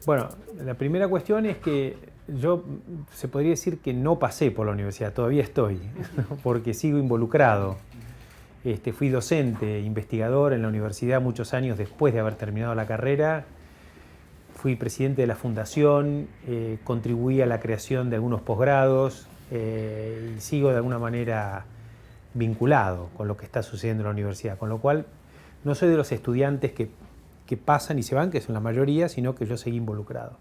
Bueno, la primera cuestión es que yo se podría decir que no pasé por la universidad, todavía estoy, ¿no? Porque sigo involucrado. Fui docente, investigador en la universidad muchos años después de haber terminado la carrera. Fui presidente de la fundación, contribuí a la creación de algunos posgrados y sigo de alguna manera vinculado con lo que está sucediendo en la universidad, con lo cual no soy de los estudiantes que pasan y se van, que son la mayoría, sino que yo seguí involucrado.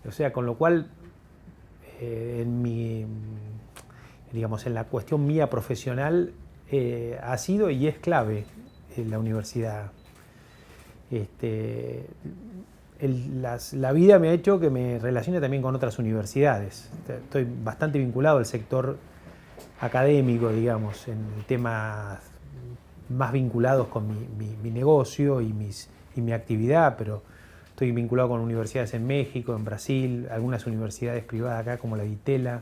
O sea, con lo cual, en la cuestión mía profesional, ha sido y es clave la universidad. La vida me ha hecho que me relacione también con otras universidades. Estoy bastante vinculado al sector académico, digamos, en temas más vinculados con mi negocio y mi actividad, pero estoy vinculado con universidades en México, en Brasil, algunas universidades privadas acá como la de Itela,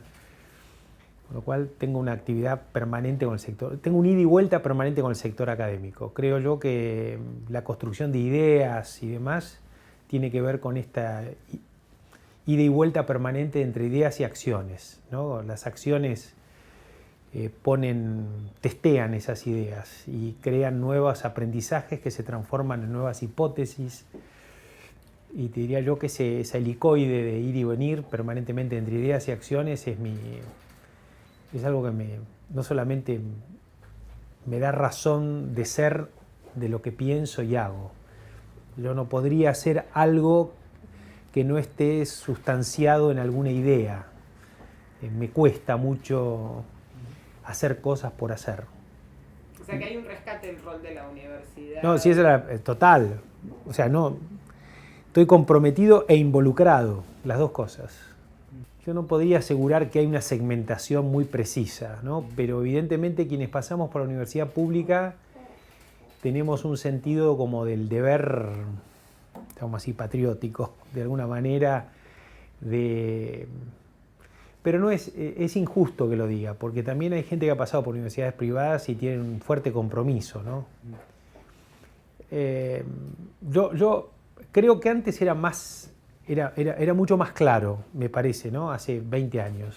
con lo cual tengo una actividad permanente con el sector, tengo un ida y vuelta permanente con el sector académico. Creo yo que la construcción de ideas y demás tiene que ver con esta ida y vuelta permanente entre ideas y acciones, ¿no? Las acciones testean esas ideas y crean nuevos aprendizajes que se transforman en nuevas hipótesis. Y te diría yo que esa helicoide de ir y venir permanentemente entre ideas y acciones es algo que no solamente me da razón de ser de lo que pienso y hago. Yo no podría hacer algo que no esté sustanciado en alguna idea. Me cuesta mucho hacer cosas por hacer. O sea que hay un rescate del rol de la universidad. No, sí, es total. O sea, no, estoy comprometido e involucrado, las dos cosas. Yo no podría asegurar que hay una segmentación muy precisa, ¿no? Pero evidentemente quienes pasamos por la universidad pública tenemos un sentido como del deber, digamos así, patriótico, de alguna manera, pero no es injusto que lo diga, porque también hay gente que ha pasado por universidades privadas y tiene un fuerte compromiso, ¿no? Yo creo que antes era mucho más claro, me parece, ¿no? Hace 20 años.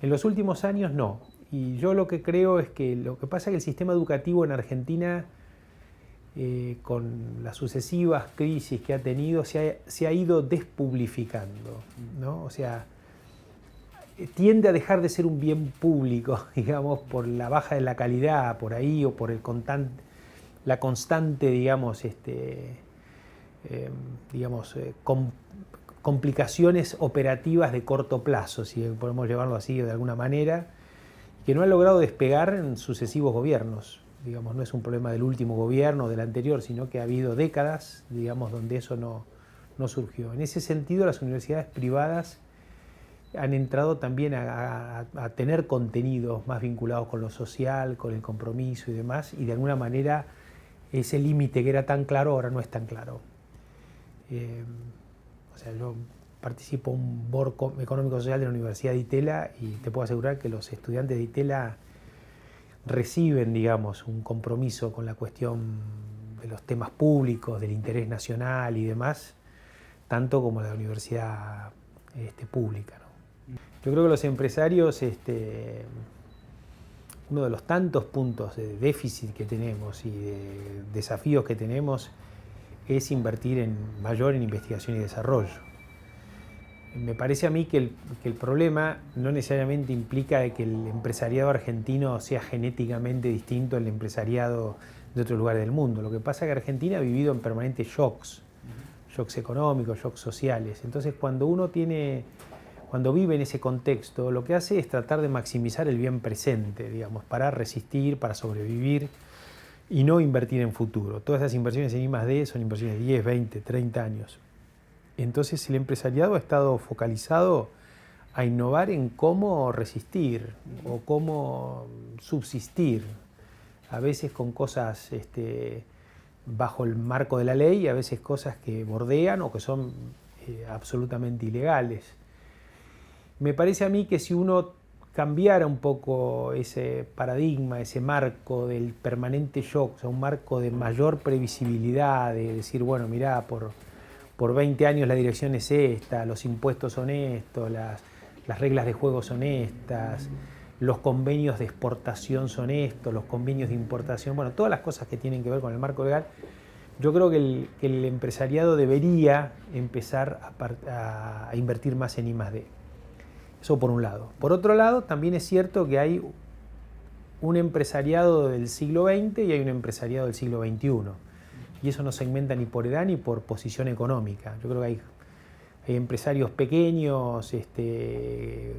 En los últimos años no. Y yo lo que creo es que lo que pasa es que el sistema educativo en Argentina, con las sucesivas crisis que ha tenido, se ha ido despublificando, ¿no? O sea, tiende a dejar de ser un bien público, digamos, por la baja de la calidad, por ahí, o por la constante, digamos, complicaciones operativas de corto plazo, si podemos llevarlo así de alguna manera, que no han logrado despegar en sucesivos gobiernos. Digamos, no es un problema del último gobierno o del anterior, sino que ha habido décadas, digamos, donde eso no surgió. En ese sentido, las universidades privadas han entrado también a tener contenidos más vinculados con lo social, con el compromiso y demás, y de alguna manera ese límite que era tan claro ahora no es tan claro. O sea, yo participo en un board económico-social de la Universidad de Itela y te puedo asegurar que los estudiantes de Itela reciben, digamos, un compromiso con la cuestión de los temas públicos, del interés nacional y demás, tanto como la universidad pública, ¿no? Yo creo que los empresarios, uno de los tantos puntos de déficit que tenemos y de desafíos que tenemos es invertir mayor en investigación y desarrollo. Me parece a mí que el problema no necesariamente implica de que el empresariado argentino sea genéticamente distinto al empresariado de otros lugares del mundo. Lo que pasa es que Argentina ha vivido en permanentes shocks económicos, shocks sociales. Entonces, cuando vive en ese contexto, lo que hace es tratar de maximizar el bien presente, digamos, para resistir, para sobrevivir y no invertir en futuro. Todas esas inversiones en I+D son inversiones de 10, 20, 30 años. Entonces el empresariado ha estado focalizado a innovar en cómo resistir o cómo subsistir, a veces con cosas bajo el marco de la ley, a veces cosas que bordean o que son absolutamente ilegales. Me parece a mí que si uno cambiara un poco ese paradigma, ese marco del permanente shock, o sea, un marco de mayor previsibilidad, de decir, bueno, mirá, por por 20 años la dirección es esta, los impuestos son estos, las reglas de juego son estas, los convenios de exportación son estos, los convenios de importación, bueno, todas las cosas que tienen que ver con el marco legal. Yo creo que el empresariado debería empezar a invertir más en I+D. Eso por un lado. Por otro lado, también es cierto que hay un empresariado del siglo XX y hay un empresariado del siglo XXI. Y eso no segmenta ni por edad ni por posición económica. Yo creo que hay empresarios pequeños,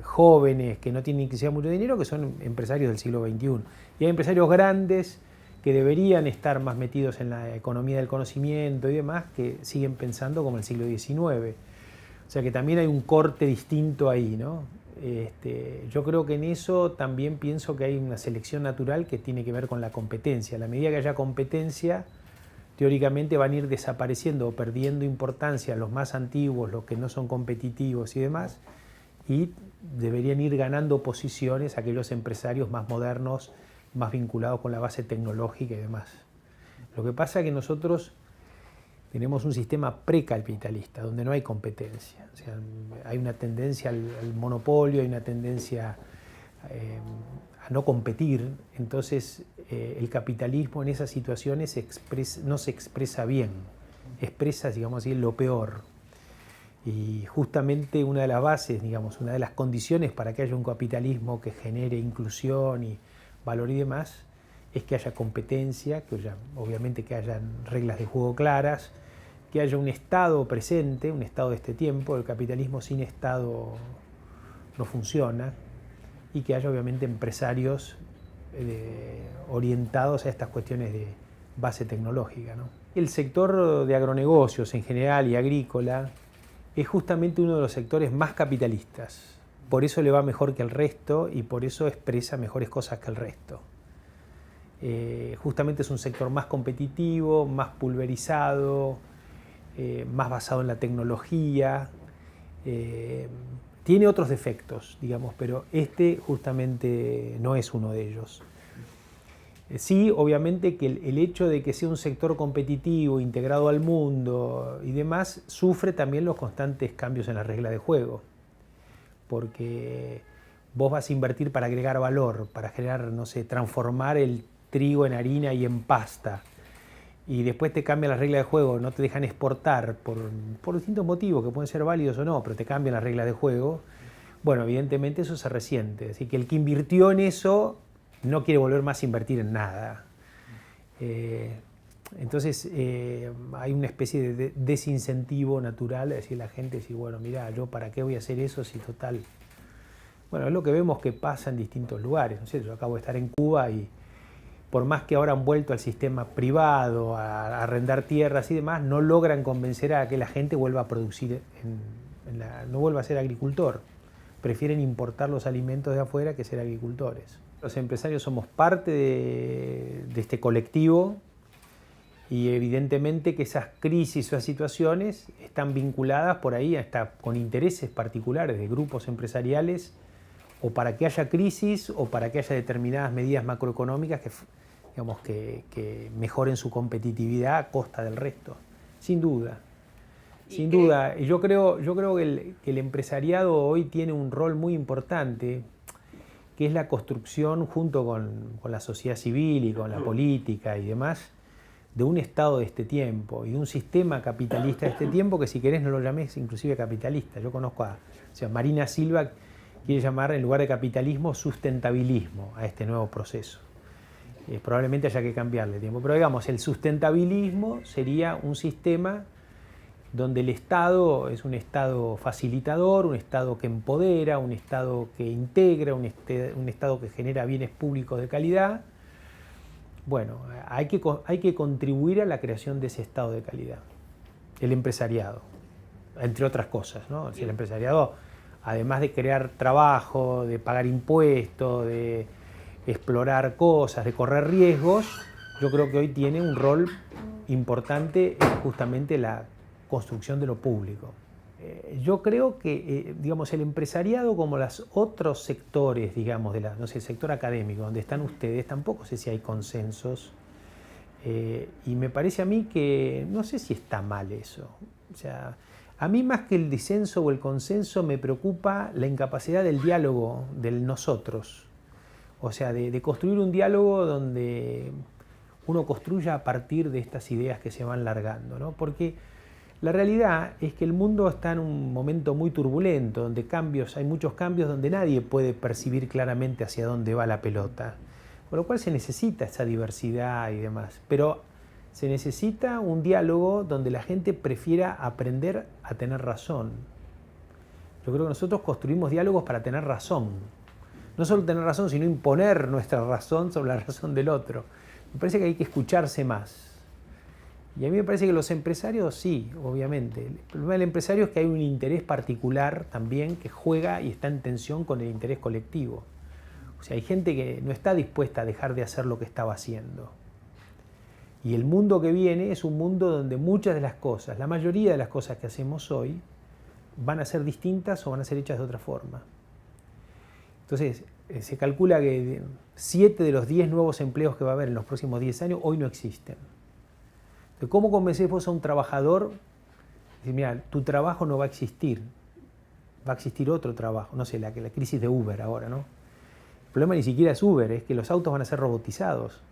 jóvenes, que no tienen quizás mucho dinero, que son empresarios del siglo XXI. Y hay empresarios grandes que deberían estar más metidos en la economía del conocimiento y demás, que siguen pensando como el siglo XIX. O sea que también hay un corte distinto ahí, ¿no? Yo creo que en eso también pienso que hay una selección natural que tiene que ver con la competencia. A la medida que haya competencia, teóricamente van a ir desapareciendo o perdiendo importancia los más antiguos, los que no son competitivos y demás, y deberían ir ganando posiciones aquellos empresarios más modernos, más vinculados con la base tecnológica y demás. Lo que pasa es que nosotros tenemos un sistema precapitalista, donde no hay competencia. O sea, hay una tendencia al monopolio, hay una tendencia a no competir. Entonces, el capitalismo en esas situaciones no se expresa bien, expresa, digamos así, lo peor. Y justamente una de las bases, digamos, una de las condiciones para que haya un capitalismo que genere inclusión y valor y demás, es que haya competencia, que haya, obviamente que hayan reglas de juego claras, que haya un Estado presente, un Estado de este tiempo. El capitalismo sin Estado no funciona, y que haya obviamente empresarios orientados a estas cuestiones de base tecnológica, ¿no? El sector de agronegocios en general y agrícola es justamente uno de los sectores más capitalistas. Por eso le va mejor que el resto y por eso expresa mejores cosas que el resto. Justamente es un sector más competitivo, más pulverizado, más basado en la tecnología. Tiene otros defectos, digamos, pero este justamente no es uno de ellos. Sí, obviamente que el hecho de que sea un sector competitivo, integrado al mundo y demás, sufre también los constantes cambios en la regla de juego. Porque vos vas a invertir para agregar valor, para generar, no sé, transformar el trigo en harina y en pasta. Y después te cambian las reglas de juego, no te dejan exportar por distintos motivos que pueden ser válidos o no, pero te cambian las reglas de juego. Bueno, evidentemente eso se resiente. Así que el que invirtió en eso no quiere volver más a invertir en nada. Entonces hay una especie de desincentivo natural de decir a la gente, decir, bueno, mira, yo para qué voy a hacer eso si total... Bueno, es lo que vemos que pasa en distintos lugares. No sé, yo acabo de estar en Cuba y por más que ahora han vuelto al sistema privado, a arrendar tierras y demás, no logran convencer a que la gente vuelva a producir, no vuelva a ser agricultor. Prefieren importar los alimentos de afuera que ser agricultores. Los empresarios somos parte de este colectivo y evidentemente que esas crisis o esas situaciones están vinculadas por ahí hasta con intereses particulares de grupos empresariales, o para que haya crisis o para que haya determinadas medidas macroeconómicas que mejoren su competitividad a costa del resto. Sin duda. Sin duda. Y yo creo que el empresariado hoy tiene un rol muy importante, que es la construcción, junto con la sociedad civil y con la política y demás, de un Estado de este tiempo y de un sistema capitalista de este tiempo que, si querés, no lo llames inclusive capitalista. Yo conozco Marina Silva quiere llamar, en lugar de capitalismo, sustentabilismo a este nuevo proceso. Probablemente haya que cambiarle tiempo, pero digamos, el sustentabilismo sería un sistema donde el Estado es un Estado facilitador, un Estado que empodera, un Estado que integra, un Estado que genera bienes públicos de calidad. Bueno, hay que contribuir a la creación de ese Estado de calidad. El empresariado, entre otras cosas, ¿no? O sea, el empresariado, además de crear trabajo, de pagar impuestos, de explorar cosas, de correr riesgos, yo creo que hoy tiene un rol importante en justamente la construcción de lo público. Yo creo que, digamos, el empresariado, como los otros sectores, digamos, no sé, el sector académico, donde están ustedes, tampoco sé si hay consensos, y me parece a mí que no sé si está mal eso. O sea, a mí más que el disenso o el consenso me preocupa la incapacidad del diálogo, del nosotros. O sea, de construir un diálogo donde uno construya a partir de estas ideas que se van largando, ¿no? Porque la realidad es que el mundo está en un momento muy turbulento, donde hay muchos cambios donde nadie puede percibir claramente hacia dónde va la pelota. Con lo cual se necesita esa diversidad y demás. Pero se necesita un diálogo donde la gente prefiera aprender a tener razón. Yo creo que nosotros construimos diálogos para tener razón. No solo tener razón, sino imponer nuestra razón sobre la razón del otro. Me parece que hay que escucharse más. Y a mí me parece que los empresarios, sí, obviamente. El problema del empresario es que hay un interés particular también que juega y está en tensión con el interés colectivo. O sea, hay gente que no está dispuesta a dejar de hacer lo que estaba haciendo. Y el mundo que viene es un mundo donde muchas de las cosas, la mayoría de las cosas que hacemos hoy, van a ser distintas o van a ser hechas de otra forma. Entonces, se calcula que 7 de los 10 nuevos empleos que va a haber en los próximos 10 años hoy no existen. Entonces, ¿cómo convences vos a un trabajador? Decir, mira, tu trabajo no va a existir, va a existir otro trabajo. No sé, la crisis de Uber ahora, ¿no? El problema ni siquiera es Uber, es que los autos van a ser robotizados.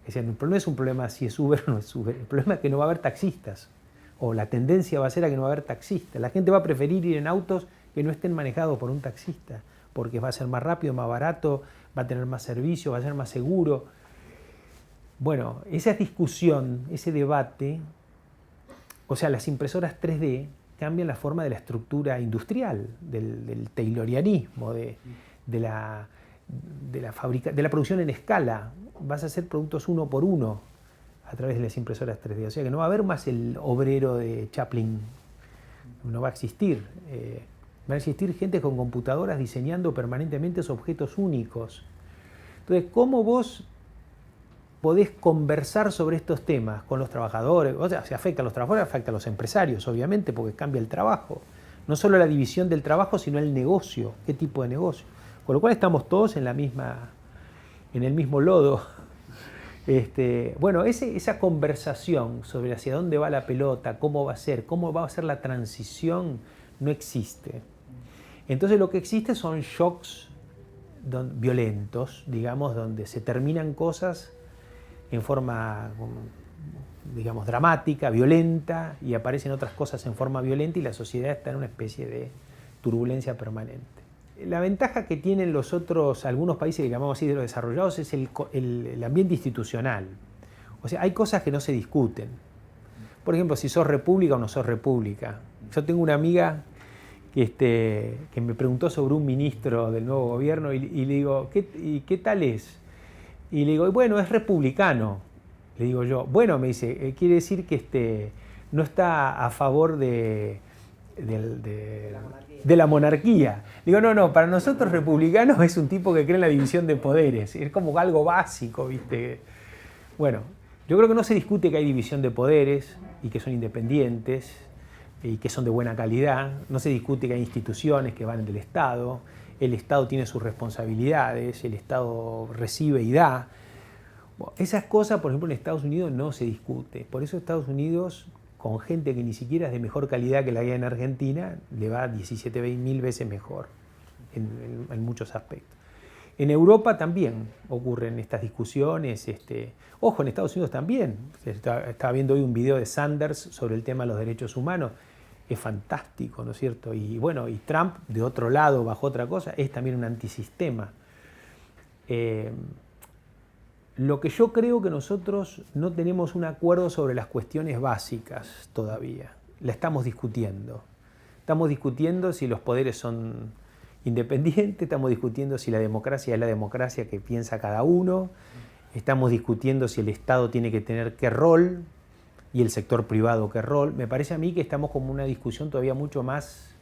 Es decir, el problema es un problema si es Uber o no es Uber. El problema es que no va a haber taxistas. O la tendencia va a ser a que no va a haber taxistas. La gente va a preferir ir en autos que no estén manejados por un taxista, porque va a ser más rápido, más barato, va a tener más servicio, va a ser más seguro. Bueno, esa discusión, ese debate, o sea, las impresoras 3D cambian la forma de la estructura industrial, del taylorianismo, de la producción en escala. Vas a hacer productos uno por uno a través de las impresoras 3D. O sea que no va a haber más el obrero de Chaplin. No va a existir. Van a existir gente con computadoras diseñando permanentemente esos objetos únicos. Entonces, ¿cómo vos podés conversar sobre estos temas con los trabajadores? O sea, si afecta a los trabajadores, afecta a los empresarios, obviamente, porque cambia el trabajo. No solo la división del trabajo, sino el negocio. ¿Qué tipo de negocio? Con lo cual estamos todos en el mismo lodo. Bueno, esa conversación sobre hacia dónde va la pelota, cómo va a ser la transición, no existe. Entonces lo que existe son shocks violentos, digamos, donde se terminan cosas en forma, digamos, dramática, violenta, y aparecen otras cosas en forma violenta y la sociedad está en una especie de turbulencia permanente. La ventaja que tienen algunos países que llamamos así de los desarrollados es el ambiente institucional. O sea, hay cosas que no se discuten. Por ejemplo, si sos república o no sos república. Yo tengo una amiga que me preguntó sobre un ministro del nuevo gobierno y le digo, ¿qué tal es? Y le digo, bueno, es republicano. Le digo yo, bueno, me dice, quiere decir que no está a favor de la monarquía. Digo, no, para nosotros republicanos es un tipo que cree en la división de poderes. Es como algo básico, ¿viste? Bueno, yo creo que no se discute que hay división de poderes y que son independientes y que son de buena calidad. No se discute que hay instituciones que van del Estado. El Estado tiene sus responsabilidades, el Estado recibe y da. Bueno, esas cosas, por ejemplo, en Estados Unidos no se discute. Por eso Estados Unidos, con gente que ni siquiera es de mejor calidad que la que hay en Argentina, le va 17.000 veces mejor en muchos aspectos. En Europa también ocurren estas discusiones. Ojo, en Estados Unidos también. Estaba viendo hoy un video de Sanders sobre el tema de los derechos humanos. Es fantástico, ¿no es cierto? Y bueno, y Trump, de otro lado, bajo otra cosa, es también un antisistema. Lo que yo creo que nosotros no tenemos un acuerdo sobre las cuestiones básicas todavía. La estamos discutiendo. Estamos discutiendo si los poderes son independientes, estamos discutiendo si la democracia es la democracia que piensa cada uno, estamos discutiendo si el Estado tiene que tener qué rol y el sector privado qué rol. Me parece a mí que estamos como en una discusión todavía mucho más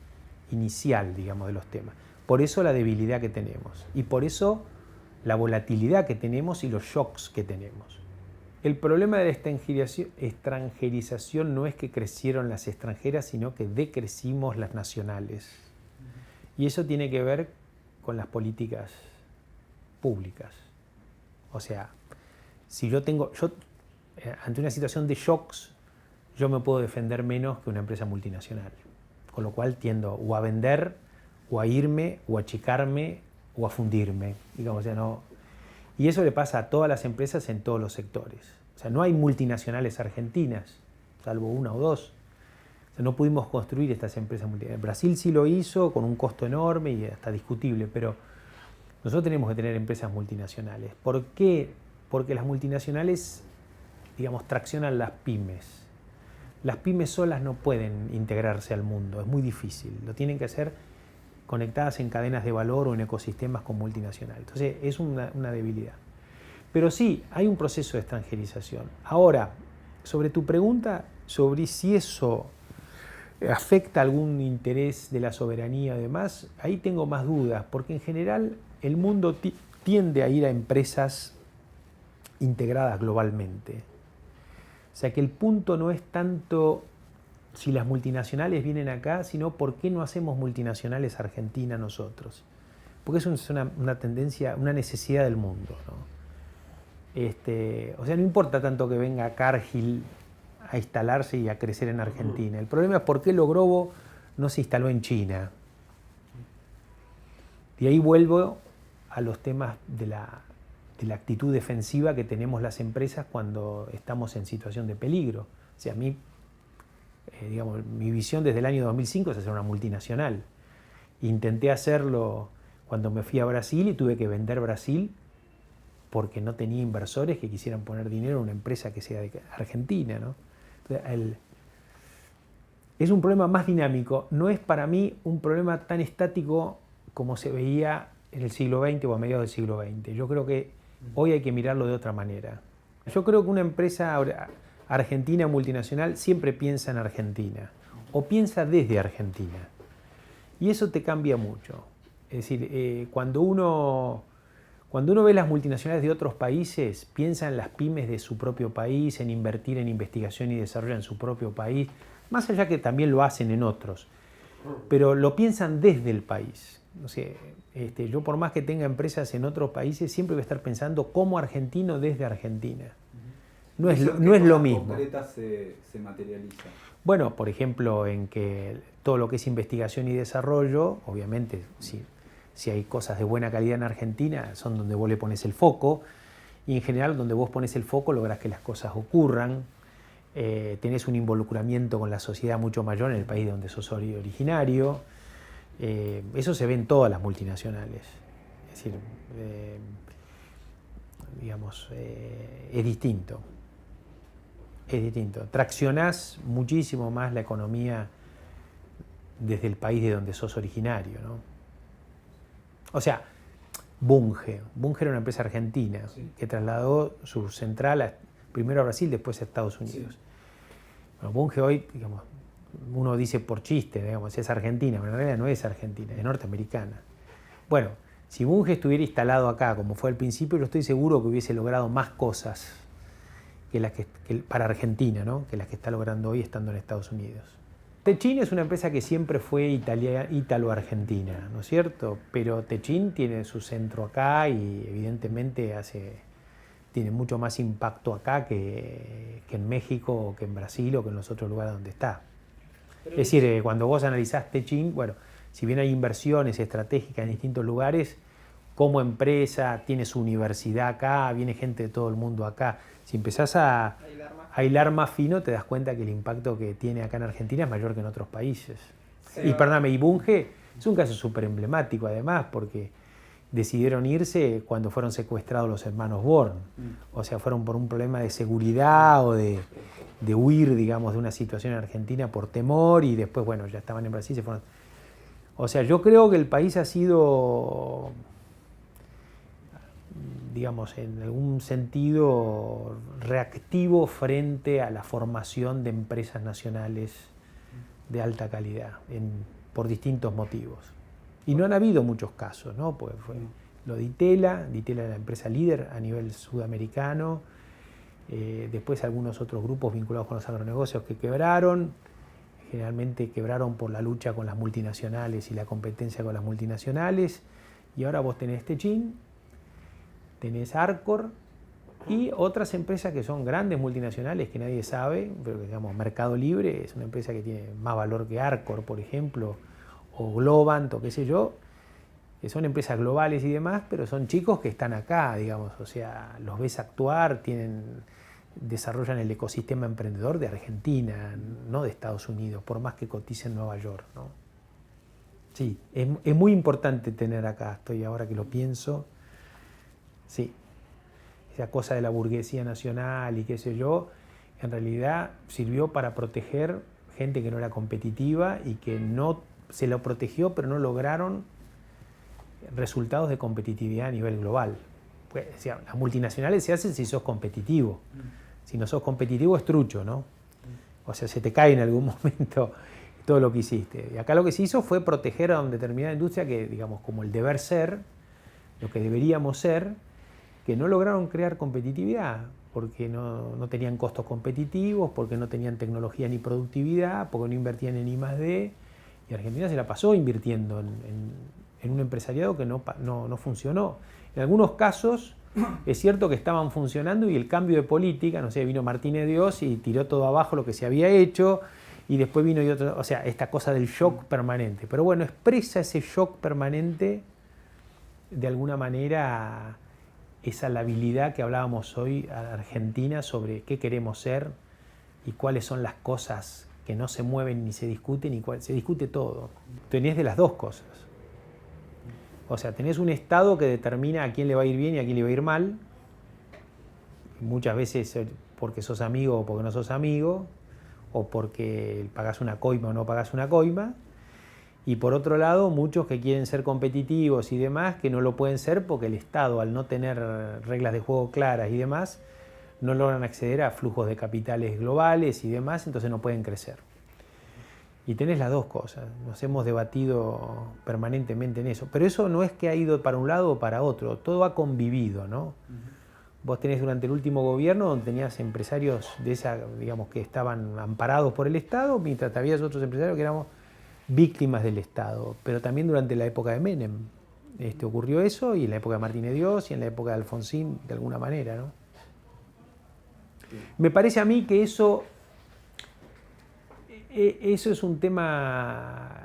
inicial, digamos, de los temas. Por eso la debilidad que tenemos y por eso la volatilidad que tenemos y los shocks que tenemos. El problema de la extranjerización no es que crecieron las extranjeras, sino que decrecimos las nacionales. Y eso tiene que ver con las políticas públicas. O sea, si ante una situación de shocks, yo me puedo defender menos que una empresa multinacional. Con lo cual tiendo o a vender, o a irme, o a achicarme, o a fundirme. Digamos, o sea, no. Y eso le pasa a todas las empresas en todos los sectores. O sea, no hay multinacionales argentinas, salvo una o dos. O sea, no pudimos construir estas empresas multinacionales. Brasil sí lo hizo con un costo enorme y hasta discutible, pero nosotros tenemos que tener empresas multinacionales. ¿Por qué? Porque las multinacionales, digamos, traccionan las pymes. Las pymes solas no pueden integrarse al mundo, es muy difícil. Lo tienen que hacer conectadas en cadenas de valor o en ecosistemas con multinacionales. Entonces es una debilidad. Pero sí, hay un proceso de extranjerización. Ahora, sobre tu pregunta sobre si eso afecta algún interés de la soberanía y demás, ahí tengo más dudas, porque en general el mundo tiende a ir a empresas integradas globalmente. O sea que el punto no es tanto si las multinacionales vienen acá, sino por qué no hacemos multinacionales Argentina nosotros. Porque eso es una tendencia, una necesidad del mundo, ¿no? O sea, no importa tanto que venga Cargill a instalarse y a crecer en Argentina. El problema es por qué Logrobo no se instaló en China. Y ahí vuelvo a los temas de la actitud defensiva que tenemos las empresas cuando estamos en situación de peligro. O sea, a mí, digamos, mi visión desde el año 2005 es hacer una multinacional. Intenté hacerlo cuando me fui a Brasil y tuve que vender Brasil porque no tenía inversores que quisieran poner dinero en una empresa que sea de Argentina, ¿no? Entonces, es un problema más dinámico. No es para mí un problema tan estático como se veía en el siglo XX o a mediados del siglo XX. Yo creo que hoy hay que mirarlo de otra manera. Yo creo que una empresa argentina multinacional siempre piensa en Argentina o piensa desde Argentina. Y eso te cambia mucho. Es decir, cuando uno ve las multinacionales de otros países, piensa en las pymes de su propio país, en invertir en investigación y desarrollo en su propio país, más allá que también lo hacen en otros, pero lo piensan desde el país. O sea, yo por más que tenga empresas en otros países, siempre voy a estar pensando como argentino desde Argentina. No es lo mismo. ¿Concretas se materializa? Bueno, por ejemplo, en que todo lo que es investigación y desarrollo, obviamente, si hay cosas de buena calidad en Argentina, son donde vos le pones el foco, y en general donde vos pones el foco lográs que las cosas ocurran, tenés un involucramiento con la sociedad mucho mayor en el país de donde sos originario. Eso se ve en todas las multinacionales. Es decir, digamos, es distinto. Es distinto. Traccionás muchísimo más la economía desde el país de donde sos originario, ¿no? O sea, Bunge era una empresa argentina, sí, que trasladó su central primero a Brasil, después a Estados Unidos. Sí. Bueno, Bunge hoy, digamos, uno dice por chiste, digamos, es argentina, pero en realidad no es argentina, es norteamericana. Bueno, si Bunge estuviera instalado acá, como fue al principio, yo estoy seguro que hubiese logrado más cosas para Argentina, ¿no?, que las que está logrando hoy estando en Estados Unidos. Techin es una empresa que siempre fue ítalo-argentina, ¿no es cierto? Pero Techin tiene su centro acá y evidentemente tiene mucho más impacto acá que en México o que en Brasil o que en los otros lugares donde está. Es decir, cuando vos analizás Techin, bueno, si bien hay inversiones estratégicas en distintos lugares, como empresa tiene su universidad acá, viene gente de todo el mundo acá. Si empezás a hilar más fino, te das cuenta que el impacto que tiene acá en Argentina es mayor que en otros países. Sí, y Bunge es un caso súper emblemático además, porque decidieron irse cuando fueron secuestrados los hermanos Born. O sea, fueron por un problema de seguridad o de huir, digamos, de una situación en Argentina por temor, y después, bueno, ya estaban en Brasil y se fueron. O sea, yo creo que el país ha sido, digamos, en algún sentido reactivo frente a la formación de empresas nacionales de alta calidad, por distintos motivos. Y no han habido muchos casos, ¿no? Pues fue lo de Ditela era la empresa líder a nivel sudamericano, después algunos otros grupos vinculados con los agronegocios que quebraron, generalmente quebraron por la lucha con las multinacionales y la competencia con las multinacionales, y ahora vos tenés Techin, tenés Arcor, Y otras empresas que son grandes multinacionales que nadie sabe, pero que digamos Mercado Libre es una empresa que tiene más valor que Arcor, por ejemplo, o Globant o qué sé yo, que son empresas globales y demás, pero son chicos que están acá, digamos, o sea, los ves actuar, desarrollan el ecosistema emprendedor de Argentina, no de Estados Unidos, por más que cotice en Nueva York, ¿no? Sí, es muy importante tener acá, estoy ahora que lo pienso, sí. Esa cosa de la burguesía nacional y qué sé yo, en realidad sirvió para proteger gente que no era competitiva y que no se lo protegió, pero no lograron resultados de competitividad a nivel global. Pues, o sea, las multinacionales se hacen si sos competitivo. Si no sos competitivo es trucho, ¿no? O sea, se te cae en algún momento todo lo que hiciste. Y acá lo que se hizo fue proteger a una determinada industria que, digamos, como el deber ser, lo que deberíamos ser, que no lograron crear competitividad, porque no tenían costos competitivos, porque no tenían tecnología ni productividad, porque no invertían en I+D, y Argentina se la pasó invirtiendo en un empresariado que no funcionó. En algunos casos es cierto que estaban funcionando y el cambio de política, no sé, vino Martínez Dios y tiró todo abajo lo que se había hecho, y después vino y otro, o sea, esta cosa del shock permanente. Pero bueno, expresa ese shock permanente de alguna manera, esa labilidad que hablábamos hoy a Argentina sobre qué queremos ser y cuáles son las cosas que no se mueven ni se discuten, se discute todo. Tenés de las dos cosas. O sea, tenés un Estado que determina a quién le va a ir bien y a quién le va a ir mal, muchas veces porque sos amigo o porque no sos amigo, o porque pagás una coima o no pagás una coima. Y por otro lado, muchos que quieren ser competitivos y demás, que no lo pueden ser porque el Estado, al no tener reglas de juego claras y demás, no logran acceder a flujos de capitales globales y demás, entonces no pueden crecer. Y tenés las dos cosas, nos hemos debatido permanentemente en eso. Pero eso no es que ha ido para un lado o para otro, todo ha convivido, ¿no? Vos tenés durante el último gobierno donde tenías empresarios de esa, digamos, que estaban amparados por el Estado, mientras había otros empresarios que éramos víctimas del Estado. Pero también durante la época de Menem ocurrió eso, y en la época de Martínez Dios y en la época de Alfonsín, de alguna manera, ¿no? Me parece a mí que eso es un tema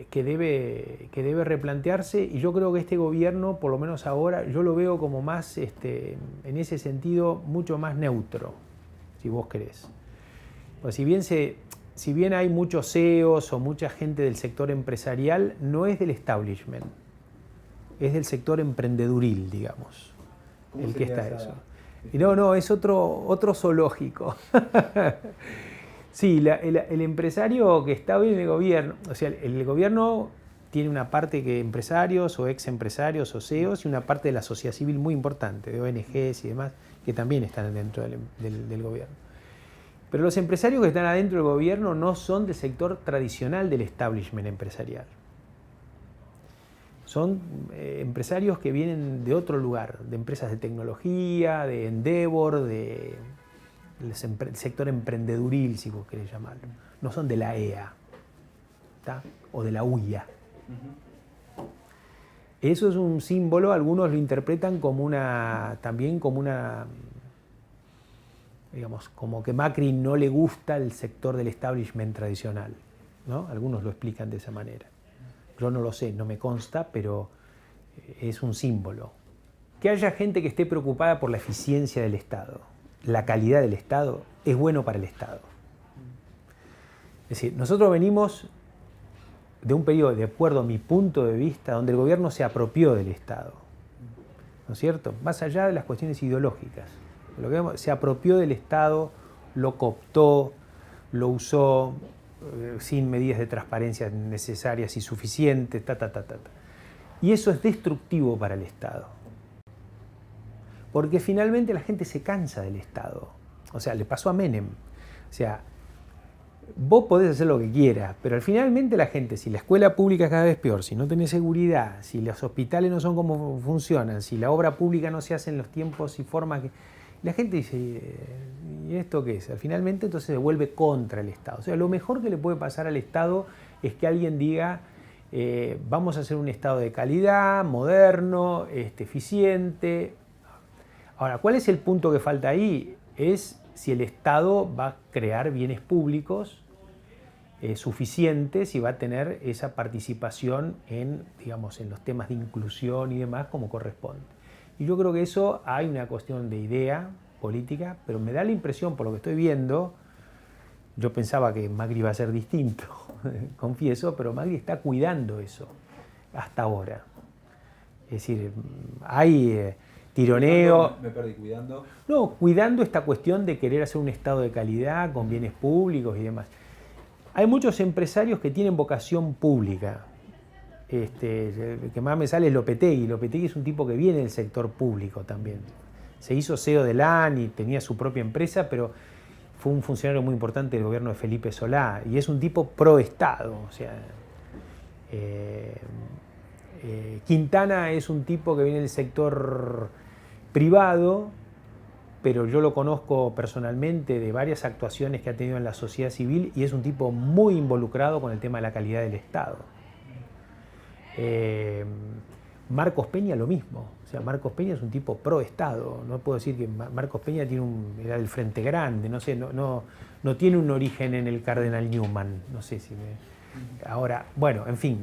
que debe replantearse, y yo creo que este gobierno, por lo menos ahora, yo lo veo como más, en ese sentido, mucho más neutro, si vos querés. Pues si bien hay muchos CEOs o mucha gente del sector empresarial, no es del establishment, es del sector emprendeduril, digamos, el que está eso. Y no, es otro zoológico. Sí, el empresario que está hoy en el gobierno, o sea, el gobierno tiene una parte que empresarios o ex empresarios o CEOs y una parte de la sociedad civil muy importante, de ONGs y demás, que también están dentro del gobierno. Pero los empresarios que están adentro del gobierno no son del sector tradicional del establishment empresarial. Son empresarios que vienen de otro lugar, de empresas de tecnología, de Endeavor, del sector emprendeduril, si vos querés llamarlo. No son de la EA, ¿tá? O de la UIA. Eso es un símbolo, algunos lo interpretan también como una, digamos, como que Macri no le gusta el sector del establishment tradicional, ¿no? Algunos lo explican de esa manera. Yo no lo sé, no me consta, pero es un símbolo. Que haya gente que esté preocupada por la eficiencia del Estado, la calidad del Estado, es bueno para el Estado. Es decir, nosotros venimos de un periodo, de acuerdo a mi punto de vista, donde el gobierno se apropió del Estado, ¿no es cierto? Más allá de las cuestiones ideológicas. Se apropió del Estado, lo cooptó, lo usó sin medidas de transparencia necesarias y suficientes, Y eso es destructivo para el Estado. Porque finalmente la gente se cansa del Estado. O sea, le pasó a Menem. O sea, vos podés hacer lo que quieras, pero finalmente la gente, si la escuela pública es cada vez peor, si no tenés seguridad, si los hospitales no son como funcionan, si la obra pública no se hace en los tiempos y formas que... La gente dice, ¿y esto qué es? Finalmente entonces se vuelve contra el Estado. O sea, lo mejor que le puede pasar al Estado es que alguien diga, vamos a hacer un Estado de calidad, moderno, eficiente. Ahora, ¿cuál es el punto que falta ahí? Es si el Estado va a crear bienes públicos suficientes y va a tener esa participación en, digamos, en los temas de inclusión y demás como corresponde. Y yo creo que eso hay una cuestión de idea política, pero me da la impresión, por lo que estoy viendo, yo pensaba que Macri iba a ser distinto, confieso, pero Macri está cuidando eso hasta ahora. Es decir, hay tironeo. Me perdí, cuidando. No, cuidando esta cuestión de querer hacer un Estado de calidad con bienes públicos y demás. Hay muchos empresarios que tienen vocación pública. El que más me sale es Lopetegui. Lopetegui es un tipo que viene del sector público también. Se hizo CEO de LAN y tenía su propia empresa, pero fue un funcionario muy importante del gobierno de Felipe Solá. Y es un tipo pro Estado. O sea, Quintana es un tipo que viene del sector privado, pero yo lo conozco personalmente de varias actuaciones que ha tenido en la sociedad civil y es un tipo muy involucrado con el tema de la calidad del Estado. Marcos Peña lo mismo, o sea, Marcos Peña es un tipo pro Estado, no puedo decir que Marcos Peña era del Frente Grande, no sé, no tiene un origen en el Cardenal Newman, no sé si me... Ahora, bueno, en fin,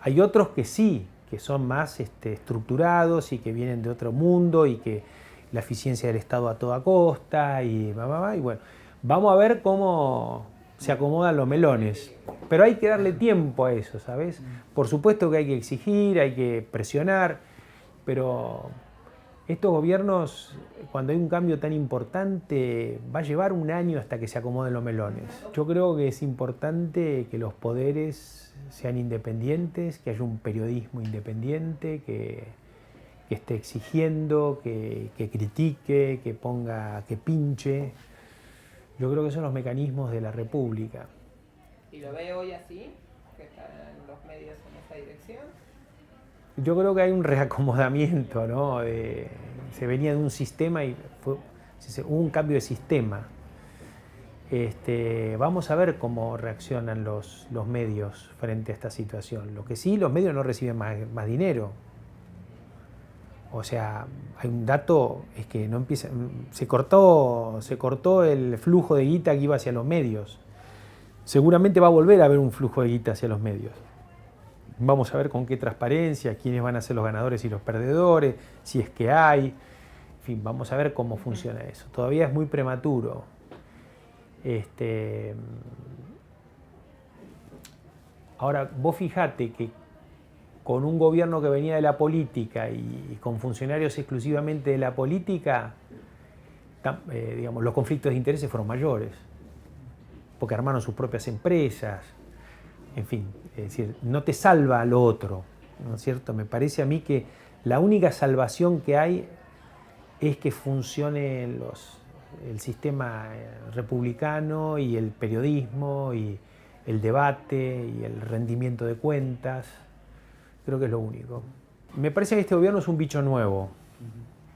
hay otros que sí, que son más estructurados y que vienen de otro mundo y que la eficiencia del Estado a toda costa y bueno, vamos a ver cómo se acomodan los melones. Pero hay que darle tiempo a eso, ¿sabes? Por supuesto que hay que exigir, hay que presionar, pero estos gobiernos, cuando hay un cambio tan importante, va a llevar un año hasta que se acomoden los melones. Yo creo que es importante que los poderes sean independientes, que haya un periodismo independiente, que esté exigiendo, que critique, que ponga, que pinche. Yo creo que son los mecanismos de la República. ¿Y lo ve hoy así? ¿Que están los medios en esa dirección? Yo creo que hay un reacomodamiento, ¿no? Se venía de un sistema y hubo un cambio de sistema. Vamos a ver cómo reaccionan los medios frente a esta situación. Lo que sí, los medios no reciben más dinero. O sea, hay un dato, es que no empieza, se cortó el flujo de guita que iba hacia los medios. Seguramente va a volver a haber un flujo de guita hacia los medios. Vamos a ver con qué transparencia, quiénes van a ser los ganadores y los perdedores, si es que hay. En fin, vamos a ver cómo funciona eso. Todavía es muy prematuro. Ahora, vos fijate que con un gobierno que venía de la política y con funcionarios exclusivamente de la política, digamos, los conflictos de intereses fueron mayores, porque armaron sus propias empresas, en fin, es decir, no te salva lo otro, ¿no es cierto? Me parece a mí que la única salvación que hay es que funcione el sistema republicano y el periodismo y el debate y el rendimiento de cuentas. Creo que es lo único. Me parece que este gobierno es un bicho nuevo.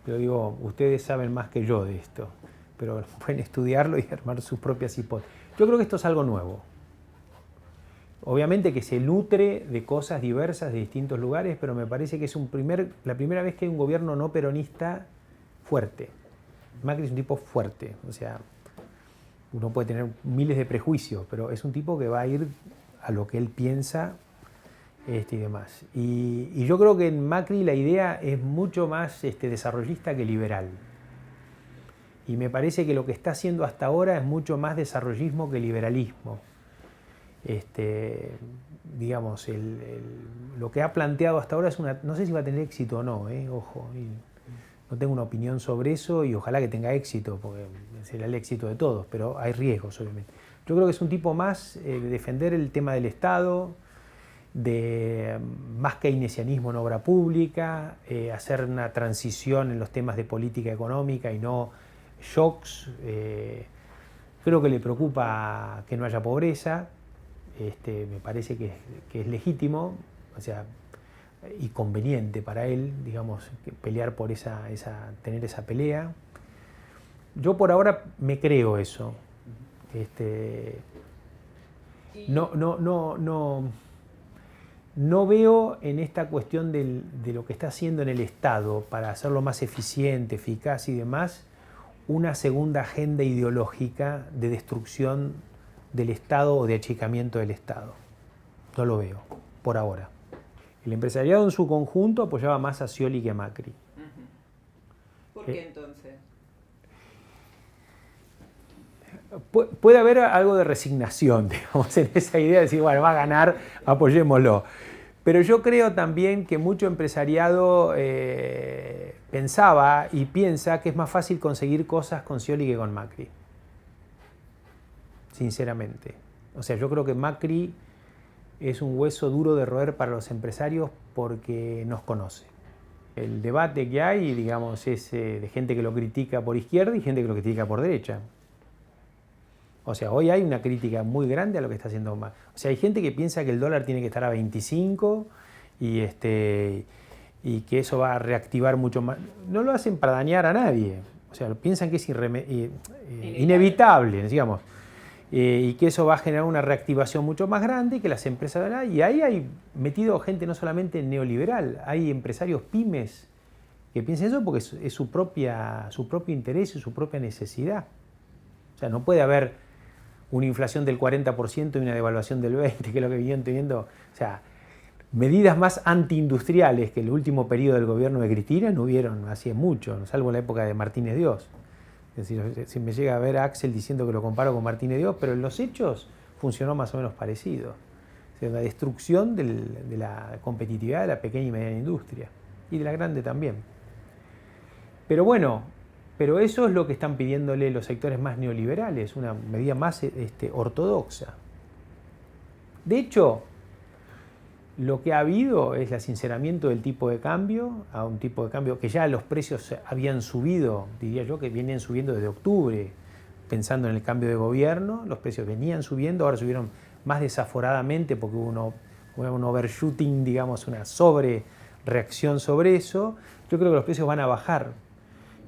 Pero digo, ustedes saben más que yo de esto, pero pueden estudiarlo y armar sus propias hipótesis. Yo creo que esto es algo nuevo. Obviamente que se nutre de cosas diversas de distintos lugares, pero me parece que es la primera vez que hay un gobierno no peronista fuerte. Macri es un tipo fuerte, o sea, uno puede tener miles de prejuicios, pero es un tipo que va a ir a lo que él piensa y demás. Y yo creo que en Macri la idea es mucho más desarrollista que liberal. Y me parece que lo que está haciendo hasta ahora es mucho más desarrollismo que liberalismo. Digamos, lo que ha planteado hasta ahora es no sé si va a tener éxito o no, ojo. No tengo una opinión sobre eso y ojalá que tenga éxito, porque será el éxito de todos, pero hay riesgos, obviamente. Yo creo que es un tipo más de defender el tema del Estado, de más keynesianismo en obra pública, hacer una transición en los temas de política económica y no shocks. Creo que le preocupa que no haya pobreza, me parece que es legítimo, o sea, y conveniente para él, digamos, pelear por tener esa pelea. Yo por ahora me creo eso. no veo en esta cuestión de lo que está haciendo en el Estado para hacerlo más eficiente, eficaz y demás, una segunda agenda ideológica de destrucción del Estado o de achicamiento del Estado. No lo veo, por ahora. El empresariado en su conjunto apoyaba más a Scioli que a Macri. ¿Por qué entonces? Puede haber algo de resignación, digamos, en esa idea de decir, bueno, va a ganar, apoyémoslo. Pero yo creo también que mucho empresariado pensaba y piensa que es más fácil conseguir cosas con Scioli que con Macri. Sinceramente. O sea, yo creo que Macri es un hueso duro de roer para los empresarios porque nos conoce. El debate que hay, digamos, es de gente que lo critica por izquierda y gente que lo critica por derecha. O sea, hoy hay una crítica muy grande a lo que está haciendo Macri. O sea, hay gente que piensa que el dólar tiene que estar a 25 y que eso va a reactivar mucho más. No lo hacen para dañar a nadie. O sea, piensan que es inevitable, digamos. Y que eso va a generar una reactivación mucho más grande y que las empresas... Y ahí hay metido gente no solamente neoliberal, hay empresarios pymes que piensan eso porque es su propio interés y su propia necesidad. O sea, no puede haber una inflación del 40% y una devaluación del 20%, que es lo que vinieron teniendo. O sea, medidas más antiindustriales que el último periodo del gobierno de Cristina no hubieron hacía mucho, salvo en la época de Martínez Dios. Es decir, si me llega a ver a Axel diciendo que lo comparo con Martínez Dios, pero en los hechos funcionó más o menos parecido. O sea, la destrucción de la competitividad de la pequeña y mediana industria, y de la grande también. Pero bueno, eso es lo que están pidiéndole los sectores más neoliberales, una medida más ortodoxa. De hecho, lo que ha habido es el sinceramiento del tipo de cambio, a un tipo de cambio que ya los precios habían subido, diría yo que vienen subiendo desde octubre, pensando en el cambio de gobierno, los precios venían subiendo, ahora subieron más desaforadamente porque hubo un overshooting, digamos, una sobrereacción sobre eso. Yo creo que los precios van a bajar.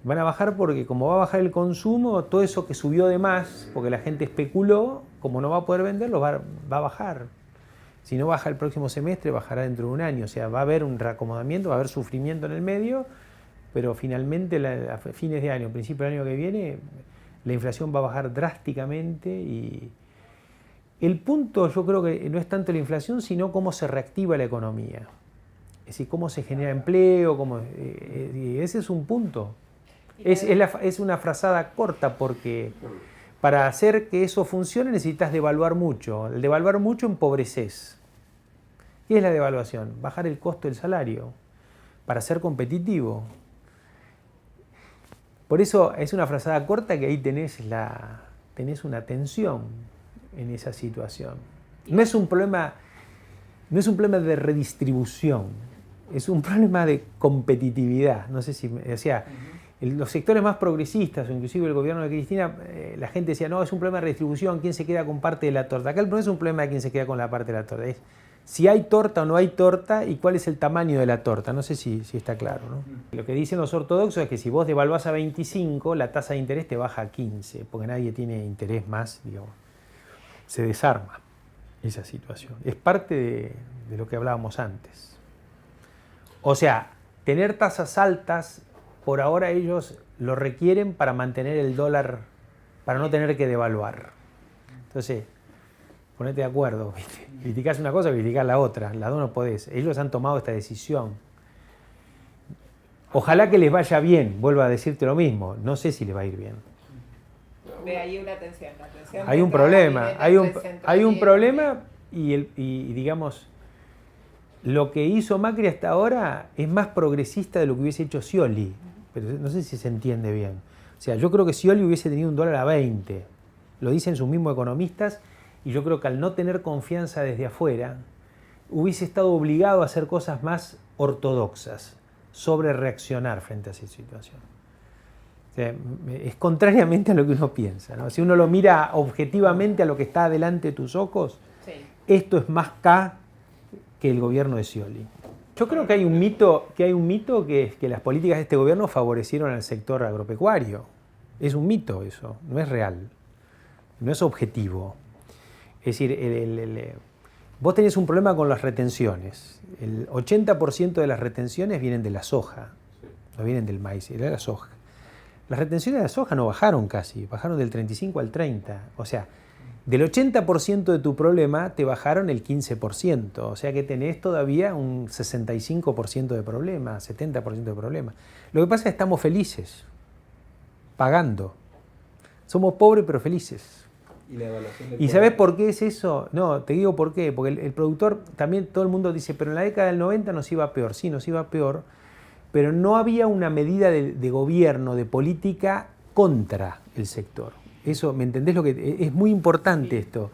Van a bajar porque como va a bajar el consumo, todo eso que subió de más, porque la gente especuló, como no va a poder venderlo, va a bajar. Si no baja el próximo semestre, bajará dentro de un año. O sea, va a haber un reacomodamiento, va a haber sufrimiento en el medio, pero finalmente a fines de año, principio del año que viene, la inflación va a bajar drásticamente. Y el punto, yo creo que no es tanto la inflación, sino cómo se reactiva la economía. Es decir, cómo se genera empleo, y ese es un punto. Es una frazada corta porque para hacer que eso funcione necesitas devaluar mucho. El devaluar mucho empobreces. ¿Qué es la devaluación? Bajar el costo del salario para ser competitivo. Por eso es una frazada corta que ahí tenés una tensión en esa situación. No es un problema de redistribución, es un problema de competitividad. No sé si, o sea, los sectores más progresistas, o inclusive el gobierno de Cristina, la gente decía, no, es un problema de redistribución, ¿quién se queda con parte de la torta? Acá no es un problema de quién se queda con la parte de la torta, es si hay torta o no hay torta y cuál es el tamaño de la torta. No sé si está claro, ¿no? Lo que dicen los ortodoxos es que si vos devaluás a 25, la tasa de interés te baja a 15, porque nadie tiene interés más, digamos. Se desarma esa situación. Es parte de lo que hablábamos antes. O sea, tener tasas altas, por ahora ellos lo requieren para mantener el dólar, para no tener que devaluar. Entonces, ponete de acuerdo, ¿viste? Criticás una cosa, criticás la otra. Las dos no podés. Ellos han tomado esta decisión. Ojalá que les vaya bien, vuelvo a decirte lo mismo. No sé si les va a ir bien. Ve ahí una tensión. Hay un problema. Hay un problema y digamos, lo que hizo Macri hasta ahora es más progresista de lo que hubiese hecho Scioli. Pero no sé si se entiende bien. O sea, yo creo que Scioli hubiese tenido un dólar a 20. Lo dicen sus mismos economistas. Y yo creo que al no tener confianza desde afuera, hubiese estado obligado a hacer cosas más ortodoxas, sobre reaccionar frente a esa situación. O sea, es contrariamente a lo que uno piensa, ¿no? Si uno lo mira objetivamente a lo que está delante de tus ojos, sí, esto es más K que el gobierno de Scioli. Yo creo que hay un mito que es que las políticas de este gobierno favorecieron al sector agropecuario. Es un mito eso, no es real, no es objetivo. Es decir, vos tenés un problema con las retenciones. El 80% de las retenciones vienen de la soja, no vienen del maíz, era de la soja. Las retenciones de la soja no bajaron casi, bajaron del 35 al 30. O sea, del 80% de tu problema te bajaron el 15%. O sea que tenés todavía un 65% de problema, 70% de problema. Lo que pasa es que estamos felices, pagando. Somos pobres pero felices. ¿Y la evaluación del ¿Y sabés por qué es eso? No, te digo por qué. Porque el productor, también todo el mundo dice, pero en la década del 90 nos iba peor. Sí, nos iba peor, pero no había una medida de gobierno, de política contra el sector. Eso, ¿me entendés? Lo que es muy importante esto.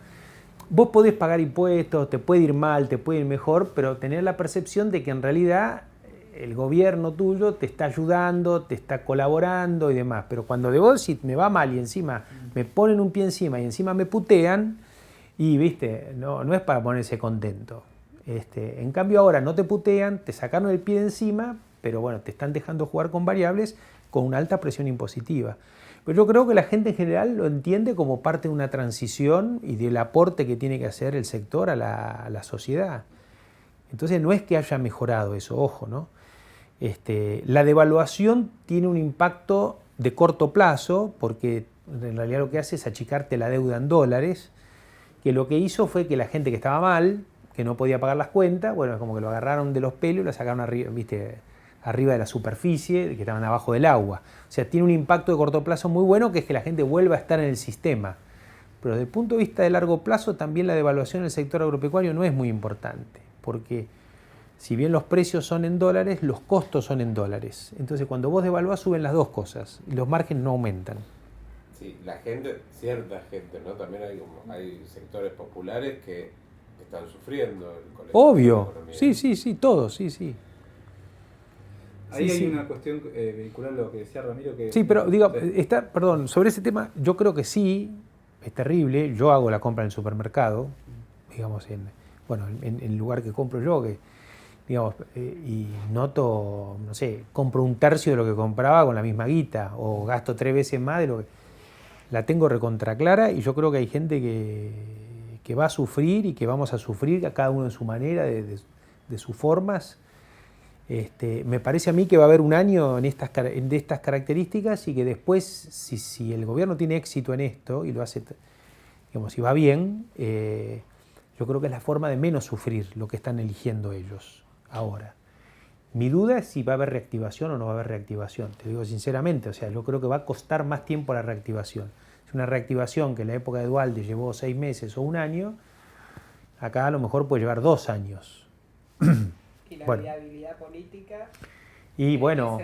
Vos podés pagar impuestos, te puede ir mal, te puede ir mejor, pero tener la percepción de que en realidad el gobierno tuyo te está ayudando, te está colaborando y demás. Pero cuando de vos, si me va mal y encima me ponen un pie encima y encima me putean, y viste, no es para ponerse contento. En cambio ahora no te putean, te sacaron el pie de encima, pero bueno, te están dejando jugar con variables con una alta presión impositiva. Pero yo creo que la gente en general lo entiende como parte de una transición y del aporte que tiene que hacer el sector a la sociedad. Entonces no es que haya mejorado eso, ojo, ¿no? La devaluación tiene un impacto de corto plazo, porque en realidad lo que hace es achicarte la deuda en dólares, que lo que hizo fue que la gente que estaba mal, que no podía pagar las cuentas, bueno, como que lo agarraron de los pelos y lo sacaron arriba, ¿viste? Arriba de la superficie, que estaban abajo del agua. O sea, tiene un impacto de corto plazo muy bueno, que es que la gente vuelva a estar en el sistema. Pero desde el punto de vista de largo plazo, también la devaluación del sector agropecuario no es muy importante, porque si bien los precios son en dólares, los costos son en dólares. Entonces, cuando vos devaluás, suben las dos cosas y los márgenes no aumentan. Sí, la gente, cierta gente, ¿no? También hay sectores populares que están sufriendo el colectivo. Obvio, sí, todos, sí. Ahí Sí, hay sí. una cuestión vehicular, lo que decía Ramiro, que... Sí, pero digo, Sí. perdón, sobre ese tema, yo creo que sí, es terrible. Yo hago la compra en el supermercado, digamos, en el lugar que compro yo, que, digamos, y noto, no sé, compro un tercio de lo que compraba con la misma guita, o gasto 3 veces más de lo que... La tengo recontra clara, y yo creo que hay gente que va a sufrir y que vamos a sufrir, a cada uno de su manera, de sus formas. Me parece a mí que va a haber un año de estas características, y que después, si el gobierno tiene éxito en esto y lo hace, digamos, si va bien, yo creo que es la forma de menos sufrir lo que están eligiendo ellos ahora. Mi duda es si va a haber reactivación o no va a haber reactivación, te digo sinceramente. O sea, yo creo que va a costar más tiempo la reactivación. Es una reactivación que en la época de Duhalde llevó 6 meses o un año, acá a lo mejor puede llevar 2 años. Y la Bueno. viabilidad política. Y bueno,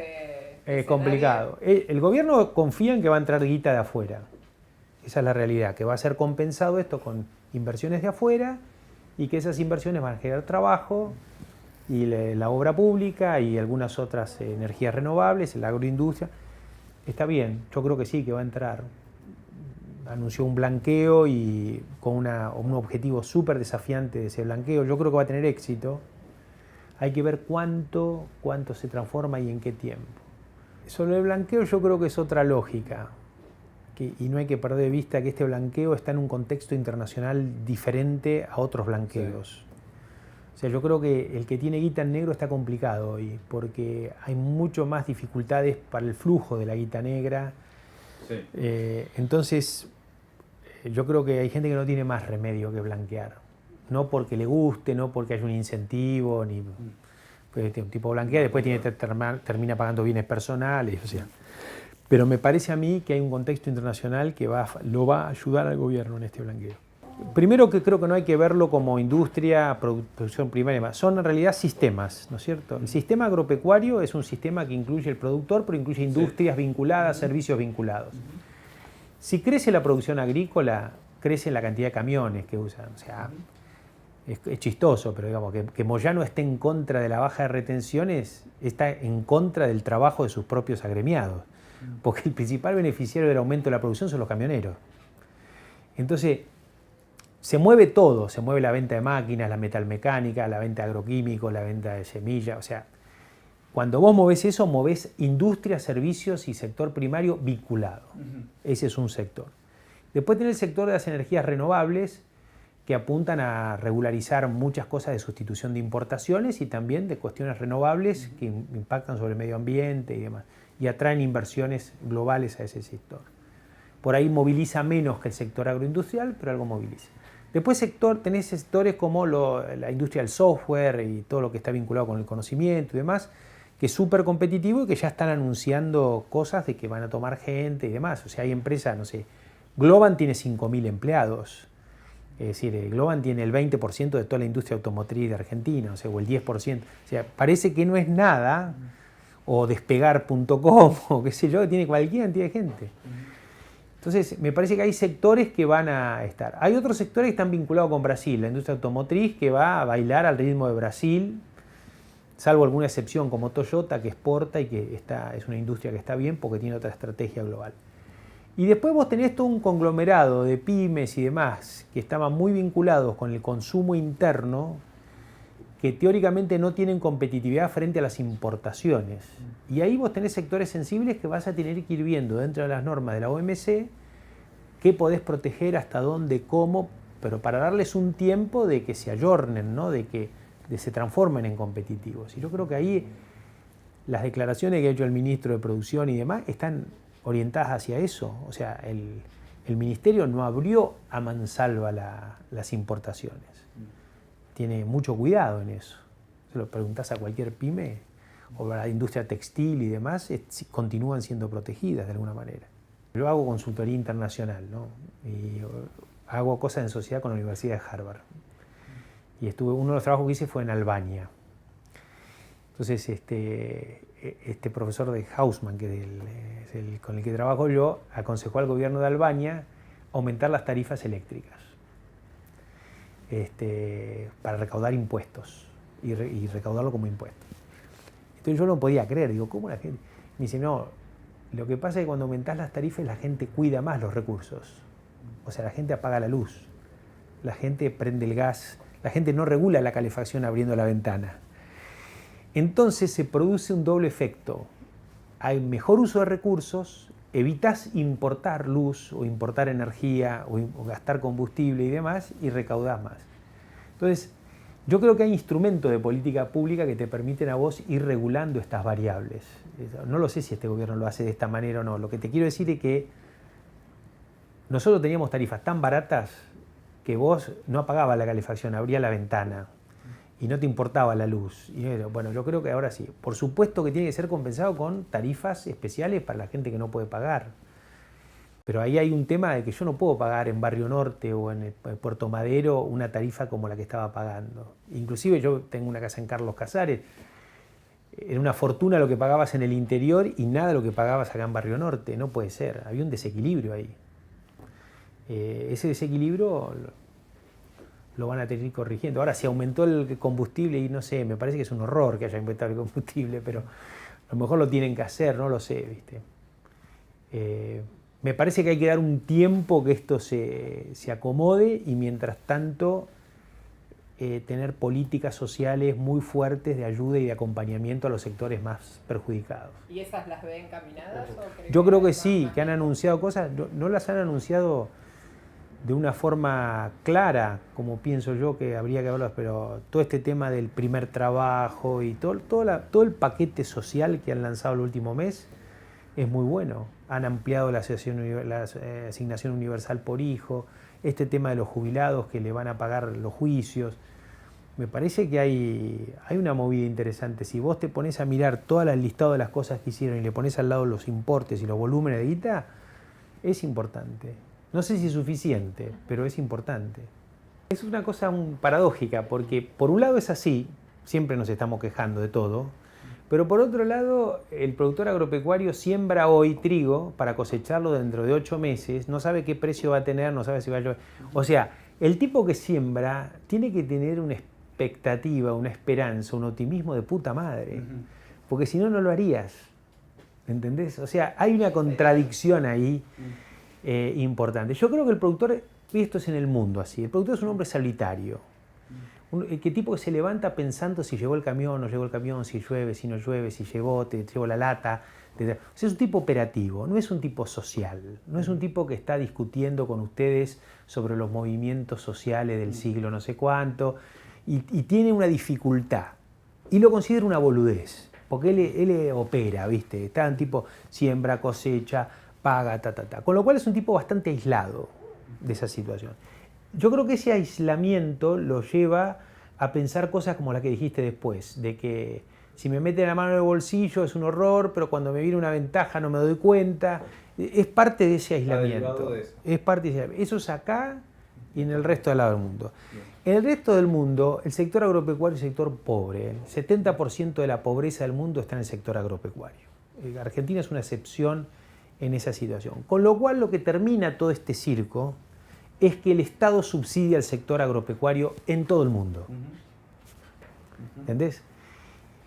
es complicado. El gobierno confía en que va a entrar guita de afuera. Esa es la realidad, que va a ser compensado esto con inversiones de afuera, y que esas inversiones van a generar trabajo, y la obra pública y algunas otras energías renovables, la agroindustria. Está bien, yo creo que sí, que va a entrar. Anunció un blanqueo y con un objetivo súper desafiante de ese blanqueo. Yo creo que va a tener éxito. Hay que ver cuánto se transforma y en qué tiempo. Sobre el blanqueo yo creo que es otra lógica, y no hay que perder de vista que este blanqueo está en un contexto internacional diferente a otros blanqueos. Sí. O sea, yo creo que el que tiene guita en negro está complicado hoy, porque hay mucho más dificultades para el flujo de la guita negra. Sí. Entonces, yo creo que hay gente que no tiene más remedio que blanquear. No porque le guste, no porque haya un incentivo, ni pues, un tipo blanquea, después termina pagando bienes personales, o sea. Pero me parece a mí que hay un contexto internacional que lo va a ayudar al gobierno en este blanqueo. Primero, que creo que no hay que verlo como industria, producción primaria, son en realidad sistemas, ¿no es cierto? El sistema agropecuario es un sistema que incluye el productor, pero incluye industrias vinculadas, servicios vinculados. Si crece la producción agrícola, crece la cantidad de camiones que usan, o sea... Es chistoso, pero digamos que Moyano esté en contra de la baja de retenciones, está en contra del trabajo de sus propios agremiados, porque el principal beneficiario del aumento de la producción son los camioneros. Entonces, se mueve todo, se mueve la venta de máquinas, la metalmecánica, la venta de agroquímicos, la venta de semillas, o sea, cuando vos movés eso, movés industria, servicios y sector primario vinculado. Ese es un sector. Después tenés el sector de las energías renovables, que apuntan a regularizar muchas cosas de sustitución de importaciones y también de cuestiones renovables que impactan sobre el medio ambiente y demás, y atraen inversiones globales a ese sector. Por ahí moviliza menos que el sector agroindustrial, pero algo moviliza. Después tenés sectores como la industria del software y todo lo que está vinculado con el conocimiento y demás, que es súper competitivo y que ya están anunciando cosas de que van a tomar gente y demás. O sea, hay empresas, no sé, Globant tiene 5.000 empleados. Es decir, Globant tiene el 20% de toda la industria automotriz de Argentina, o sea, o el 10%. O sea, parece que no es nada, o despegar.com, o qué sé yo, que tiene cualquier cantidad de gente. Entonces, me parece que hay sectores que van a estar. Hay otros sectores que están vinculados con Brasil, la industria automotriz que va a bailar al ritmo de Brasil, salvo alguna excepción como Toyota, que exporta y que es una industria que está bien porque tiene otra estrategia global. Y después vos tenés todo un conglomerado de pymes y demás que estaban muy vinculados con el consumo interno, que teóricamente no tienen competitividad frente a las importaciones. Y ahí vos tenés sectores sensibles que vas a tener que ir viendo dentro de las normas de la OMC qué podés proteger, hasta dónde, cómo, pero para darles un tiempo de que se ayornen, ¿no? de que se transformen en competitivos. Y yo creo que ahí las declaraciones que ha hecho el ministro de Producción y demás están orientadas hacia eso. O sea, el ministerio no abrió a mansalva las importaciones. Tiene mucho cuidado en eso. Se lo preguntás a cualquier pyme o a la industria textil y demás, continúan siendo protegidas de alguna manera. Yo hago consultoría internacional, ¿no? Y hago cosas en sociedad con la Universidad de Harvard. Y uno de los trabajos que hice fue en Albania. Entonces, este profesor de Hausman, que es el con el que trabajo yo, aconsejó al gobierno de Albania aumentar las tarifas eléctricas para recaudar impuestos y recaudarlo como impuesto. Entonces yo no podía creer, digo, ¿cómo la gente? Me dice, no, lo que pasa es que cuando aumentás las tarifas la gente cuida más los recursos. O sea, la gente apaga la luz, la gente prende el gas, la gente no regula la calefacción abriendo la ventana. Entonces se produce un doble efecto. Hay mejor uso de recursos, evitas importar luz o importar energía o gastar combustible y demás y recaudás más. Entonces, yo creo que hay instrumentos de política pública que te permiten a vos ir regulando estas variables. No lo sé si este gobierno lo hace de esta manera o no. Lo que te quiero decir es que nosotros teníamos tarifas tan baratas que vos no apagabas la calefacción, abrías la ventana y no te importaba la luz. Y bueno, yo creo que ahora sí. Por supuesto que tiene que ser compensado con tarifas especiales para la gente que no puede pagar. Pero ahí hay un tema de que yo no puedo pagar en Barrio Norte o en Puerto Madero una tarifa como la que estaba pagando. Inclusive yo tengo una casa en Carlos Casares. Era una fortuna lo que pagabas en el interior y nada lo que pagabas acá en Barrio Norte. No puede ser. Había un desequilibrio ahí. Ese desequilibrio lo van a tener que ir corrigiendo. Ahora, si aumentó el combustible, y no sé, me parece que es un horror que haya aumentado el combustible, pero a lo mejor lo tienen que hacer, no lo sé, ¿viste? Me parece que hay que dar un tiempo que esto se acomode y mientras tanto tener políticas sociales muy fuertes de ayuda y de acompañamiento a los sectores más perjudicados. ¿Y esas las ven encaminadas? Yo creo que sí, que han anunciado cosas, no las han anunciado de una forma clara, como pienso yo que habría que hablar, pero todo este tema del primer trabajo y todo el paquete social que han lanzado el último mes es muy bueno. Han ampliado la asignación universal por hijo, este tema de los jubilados que le van a pagar los juicios. Me parece que hay una movida interesante. Si vos te pones a mirar todo el listado de las cosas que hicieron y le pones al lado los importes y los volúmenes de guita, es importante. No sé si es suficiente, pero es importante. Es una cosa paradójica, porque por un lado es así, siempre nos estamos quejando de todo, pero por otro lado, el productor agropecuario siembra hoy trigo para cosecharlo dentro de 8 meses, no sabe qué precio va a tener, no sabe si va a llover. O sea, el tipo que siembra tiene que tener una expectativa, una esperanza, un optimismo de puta madre, porque si no, no lo harías. ¿Entendés? O sea, hay una contradicción ahí importante. Yo creo que el productor, y esto es en el mundo así, el productor es un hombre solitario. ¿Qué tipo que se levanta pensando si llegó el camión, no llegó el camión, si llueve, si no llueve, si llegó, te llevo la lata? O sea, es un tipo operativo, no es un tipo social, no es un tipo que está discutiendo con ustedes sobre los movimientos sociales del siglo no sé cuánto, y tiene una dificultad, y lo considera una boludez, porque él opera, ¿viste? Está en tipo siembra, cosecha, paga, con lo cual es un tipo bastante aislado de esa situación. Yo creo que ese aislamiento lo lleva a pensar cosas como la que dijiste después, de que si me meten la mano en el bolsillo es un horror, pero cuando me viene una ventaja no me doy cuenta. Es parte de ese aislamiento. De eso. Es parte de ese, eso es acá y en el resto del lado del mundo. En el resto del mundo, el sector agropecuario es un sector pobre. El 70% de la pobreza del mundo está en el sector agropecuario. Argentina es una excepción en esa situación. Con lo cual, lo que termina todo este circo es que el Estado subsidia al sector agropecuario en todo el mundo. ¿Entendés?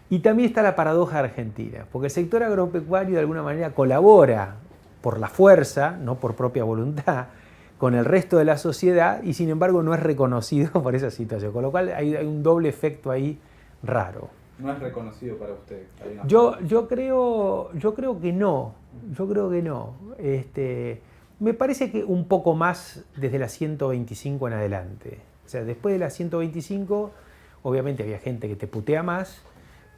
Y también está la paradoja de Argentina, porque el sector agropecuario de alguna manera colabora por la fuerza, no por propia voluntad, con el resto de la sociedad y sin embargo no es reconocido por esa situación. Con lo cual hay un doble efecto ahí raro. No es reconocido para usted. Yo creo que no. Yo creo que no. Me parece que un poco más desde la 125 en adelante. O sea, después de la 125, obviamente había gente que te putea más,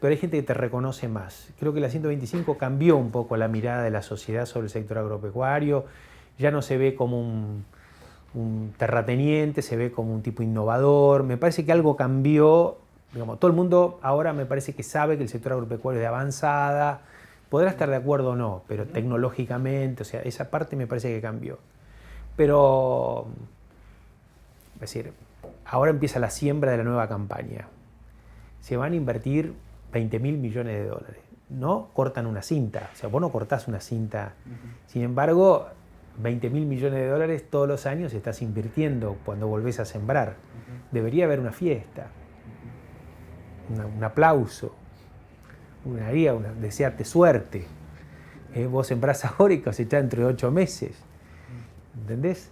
pero hay gente que te reconoce más. Creo que la 125 cambió un poco la mirada de la sociedad sobre el sector agropecuario. Ya no se ve como un terrateniente, se ve como un tipo innovador. Me parece que algo cambió. Digamos, todo el mundo ahora me parece que sabe que el sector agropecuario es de avanzada. Podrá estar de acuerdo o no, pero tecnológicamente, o sea, esa parte me parece que cambió. Pero, es decir, ahora empieza la siembra de la nueva campaña. Se van a invertir 20.000 millones de dólares. No cortan una cinta, o sea, vos no cortás una cinta. Sin embargo, 20.000 millones de dólares todos los años estás invirtiendo cuando volvés a sembrar. Debería haber una fiesta, un aplauso, desearte suerte. Vos sembrás ahora y cosechás dentro de 8 meses. ¿Entendés?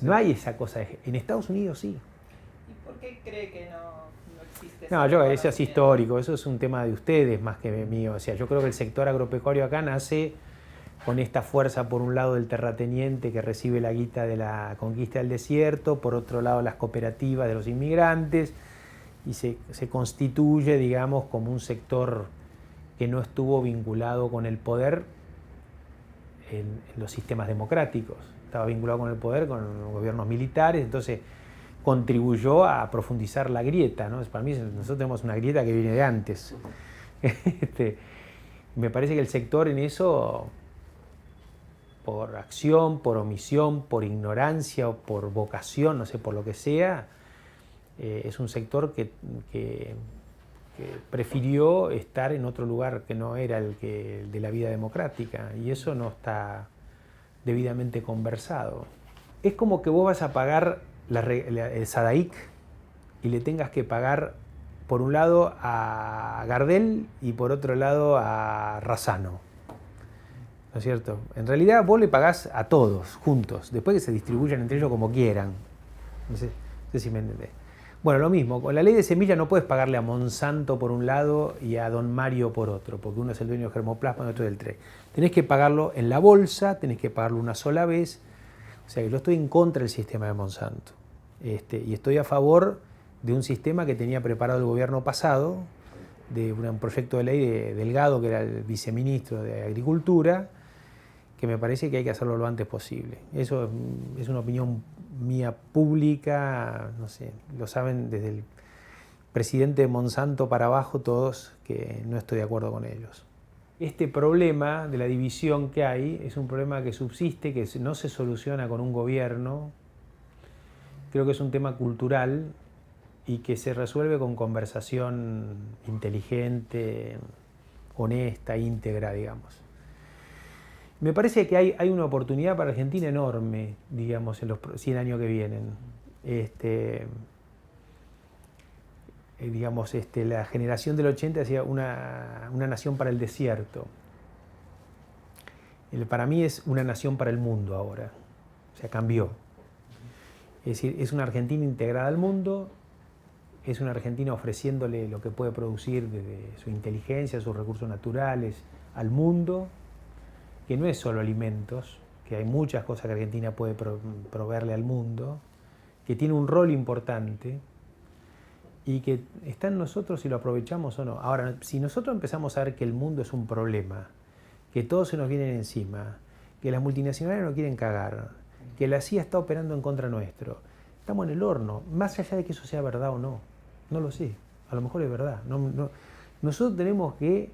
No hay esa cosa. En Estados Unidos sí. ¿Y por qué cree que no existe No, ese eso es reconocimiento? histórico, eso es un tema de ustedes más que mío. O sea, yo creo que el sector agropecuario acá nace con esta fuerza, por un lado, del terrateniente que recibe la guita de la conquista del desierto, por otro lado, las cooperativas de los inmigrantes, y se constituye, digamos, como un sector que no estuvo vinculado con el poder en los sistemas democráticos. Estaba vinculado con el poder, con los gobiernos militares, entonces contribuyó a profundizar la grieta, ¿no? Para mí, nosotros tenemos una grieta que viene de antes. Me parece que el sector en eso, por acción, por omisión, por ignorancia o por vocación, no sé, por lo que sea, es un sector que prefirió estar en otro lugar que no era el de la vida democrática, y eso no está debidamente conversado. Es como que vos vas a pagar el SADAIC y le tengas que pagar por un lado a Gardel y por otro lado a Razzano, ¿no es cierto? En realidad vos le pagás a todos juntos, después que se distribuyan entre ellos como quieran. No sé si me entendés. Bueno, lo mismo, con la ley de semilla no puedes pagarle a Monsanto por un lado y a Don Mario por otro, porque uno es el dueño de Germoplasma y otro del TRE. Tenés que pagarlo en la bolsa, tenés que pagarlo una sola vez. O sea que yo estoy en contra del sistema de Monsanto. Y estoy a favor de un sistema que tenía preparado el gobierno pasado, de un proyecto de ley de Delgado, que era el viceministro de Agricultura, que me parece que hay que hacerlo lo antes posible. Eso es una opinión mía pública, no sé, lo saben desde el presidente de Monsanto para abajo todos, que no estoy de acuerdo con ellos. Este problema de la división que hay es un problema que subsiste, que no se soluciona con un gobierno. Creo que es un tema cultural y que se resuelve con conversación inteligente, honesta, íntegra, digamos. Me parece que hay una oportunidad para Argentina enorme, digamos, en los 100 años que vienen. La generación del 80 decía una nación para el desierto. Para mí es una nación para el mundo ahora. O sea, cambió. Es decir, es una Argentina integrada al mundo, es una Argentina ofreciéndole lo que puede producir desde su inteligencia, sus recursos naturales al mundo, que no es solo alimentos, que hay muchas cosas que Argentina puede proveerle al mundo, que tiene un rol importante y que está en nosotros si lo aprovechamos o no. Ahora, si nosotros empezamos a ver que el mundo es un problema, que todos se nos vienen encima, que las multinacionales nos quieren cagar, que la CIA está operando en contra nuestro, estamos en el horno, más allá de que eso sea verdad o no. No lo sé, a lo mejor es verdad. Nosotros tenemos que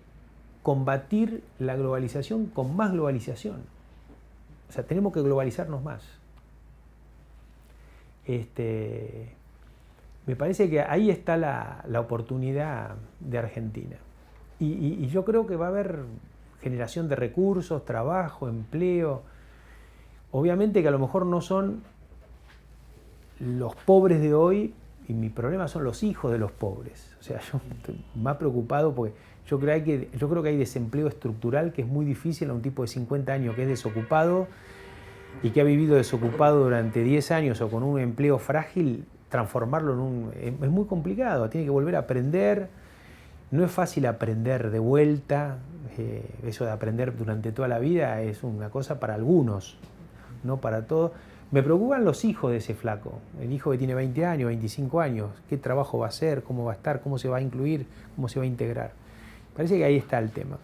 combatir la globalización con más globalización. O sea, tenemos que globalizarnos más. Me parece que ahí está la oportunidad de Argentina. Y yo creo que va a haber generación de recursos, trabajo, empleo. Obviamente que a lo mejor no son los pobres de hoy, y mi problema son los hijos de los pobres. O sea, yo estoy más preocupado porque yo creo que hay desempleo estructural que es muy difícil a un tipo de 50 años que es desocupado y que ha vivido desocupado durante 10 años o con un empleo frágil, transformarlo en un... Es muy complicado, tiene que volver a aprender. No es fácil aprender de vuelta. Eso de aprender durante toda la vida es una cosa para algunos, no para todos. Me preocupan los hijos de ese flaco, el hijo que tiene 20 años, 25 años, qué trabajo va a hacer, cómo va a estar, cómo se va a incluir, cómo se va a integrar. Parece que ahí está el tema.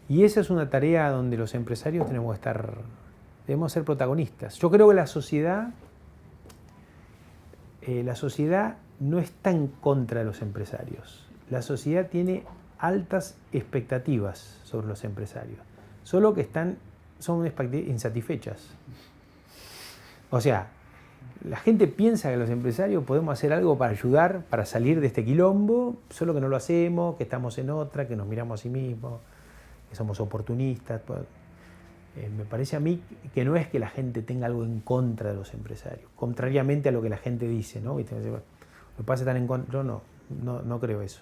Y esa es una tarea donde los empresarios debemos ser protagonistas. Yo creo que la sociedad no está en contra de los empresarios. La sociedad tiene altas expectativas sobre los empresarios, solo que son insatisfechas. O sea, la gente piensa que los empresarios podemos hacer algo para ayudar, para salir de este quilombo, solo que no lo hacemos, que estamos en otra, que nos miramos a sí mismos, que somos oportunistas. Me parece a mí que no es que la gente tenga algo en contra de los empresarios, contrariamente a lo que la gente dice, ¿no? Lo que pasa tan en contra, yo no creo eso.